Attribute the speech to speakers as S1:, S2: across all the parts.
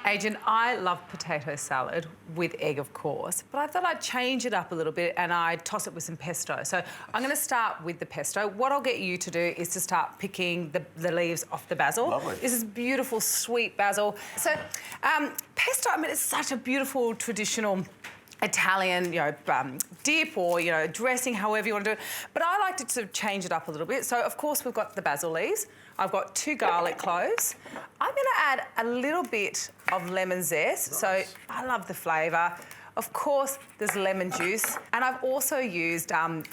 S1: Adrian, I love potato salad with egg, of course, but I thought I'd change it up a little bit and I'd toss it with some pesto. So I'm going to start with the pesto. What I'll get you to do is to start picking the leaves off the basil.
S2: Lovely.
S1: This is beautiful, sweet basil. So pesto, I mean, it's such a beautiful, traditional Italian, dip or, dressing, however you want to do it. But I like to sort of change it up a little bit. So, of course, we've got the basil leaves. I've got 2 garlic cloves. I'm going to add a little bit of lemon zest. Nice. So I love the flavour. Of course, there's lemon juice. And I've also used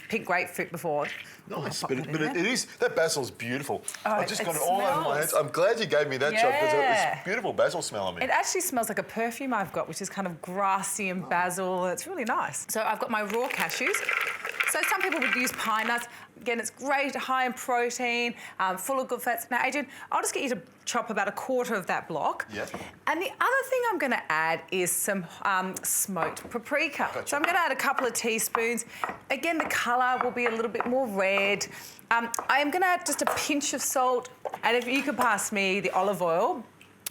S1: pink grapefruit before.
S2: Nice, but it is, that basil's beautiful.
S1: Oh,
S2: I've just got it all over my hands. I'm glad you gave me that shot because it's beautiful basil smell on me.
S1: It actually smells like a perfume I've got, which is kind of grassy and basil. It's really nice. So I've got my raw cashews. So some people would use pine nuts. Again, it's great, high in protein, full of good fats. Now, Adrian, I'll just get you to chop about 1/4 of that block.
S2: Yeah.
S1: And the other thing I'm going to add is some smoked paprika.
S2: Gotcha.
S1: So I'm going to add a couple of teaspoons. Again, the colour will be a little bit more red. I am going to add just a pinch of salt. And if you could pass me the olive oil,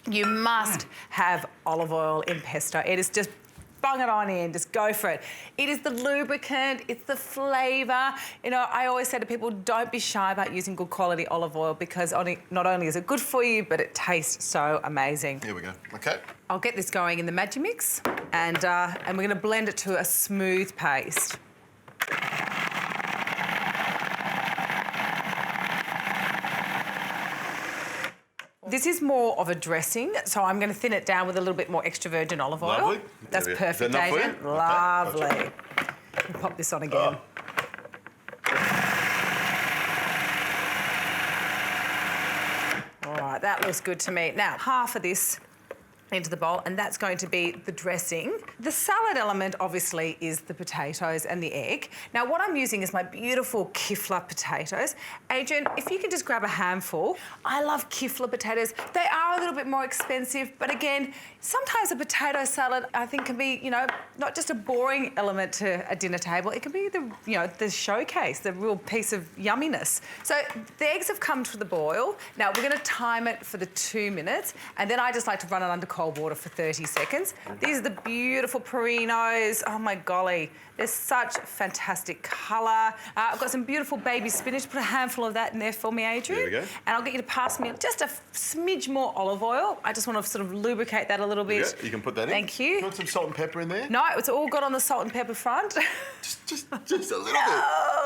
S1: you must have olive oil in pesto. It is just bung it on in, just go for it. It is the lubricant, it's the flavour. I always say to people, don't be shy about using good quality olive oil because not only is it good for you, but it tastes so amazing.
S2: Here we go, okay.
S1: I'll get this going in the Magimix and we're going to blend it to a smooth paste. This is more of a dressing, so I'm going to thin it down with a little bit more extra virgin olive oil.
S2: Lovely.
S1: That's perfect, Adrian. Lovely. Okay, gotcha. Pop this on again. All right, that looks good to me. Now, half of this into the bowl, and that's going to be the dressing. The salad element, obviously, is the potatoes and the egg. Now, what I'm using is my beautiful kifla potatoes. Adrian, if you can just grab a handful. I love kifla potatoes. They are a little bit more expensive, but again, sometimes a potato salad, I think, can be, not just a boring element to a dinner table. It can be the showcase, the real piece of yumminess. So the eggs have come to the boil. Now, we're going to time it for the 2 minutes, and then I just like to run it under cold water for 30 seconds. These are the beautiful perinos. Oh, my golly. They're such fantastic colour. I've got some beautiful baby spinach. Put a handful of that in there for me, Adrian.
S2: There we go.
S1: And I'll get you to pass me just a smidge more olive oil. I just want to sort of lubricate that a little bit.
S2: Yeah, you can put that in.
S1: Thank you.
S2: You want some salt and pepper in there?
S1: No, it's all got on the salt and pepper front.
S2: Just a little bit.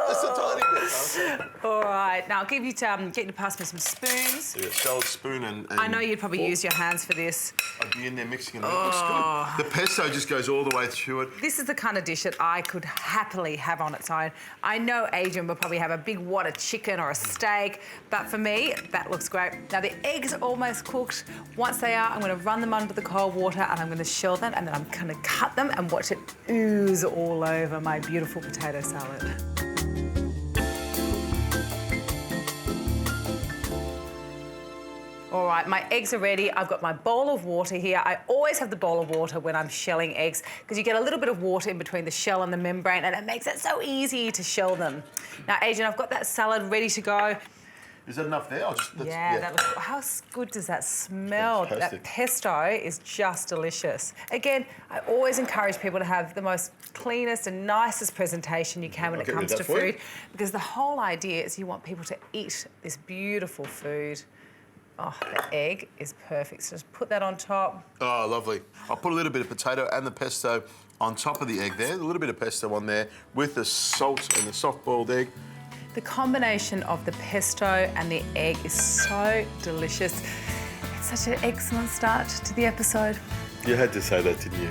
S2: Just a tiny bit. Okay.
S1: All right. Now, I'll get you to pass me some spoons.
S2: Yeah, salad spoon and
S1: I know you'd probably use your hands for this.
S2: I'd be in there mixing it. It looks good. The pesto just goes all the way through it.
S1: This is the kind of dish that I could happily have on its own. I know Adrian will probably have a big wad of chicken or a steak, but for me, that looks great. Now, the eggs are almost cooked. Once they are, I'm going to run them under the cold water and I'm going to shell them and then I'm going to cut them and watch it ooze all over my beautiful potato salad. All right, my eggs are ready. I've got my bowl of water here. I always have the bowl of water when I'm shelling eggs because you get a little bit of water in between the shell and the membrane and it makes it so easy to shell them. Now, Adrian, I've got that salad ready to go.
S2: Is that enough there?
S1: How good does that smell?
S2: Fantastic.
S1: That pesto is just delicious. Again, I always encourage people to have the most cleanest and nicest presentation you can when it comes to food because the whole idea is you want people to eat this beautiful food. Oh, the egg is perfect. So just put that on top.
S2: Oh, lovely. I'll put a little bit of potato and the pesto on top of the egg there. A little bit of pesto on there with the salt and the soft-boiled egg.
S1: The combination of the pesto and the egg is so delicious. It's such an excellent start to the episode.
S2: You had to say that, didn't you?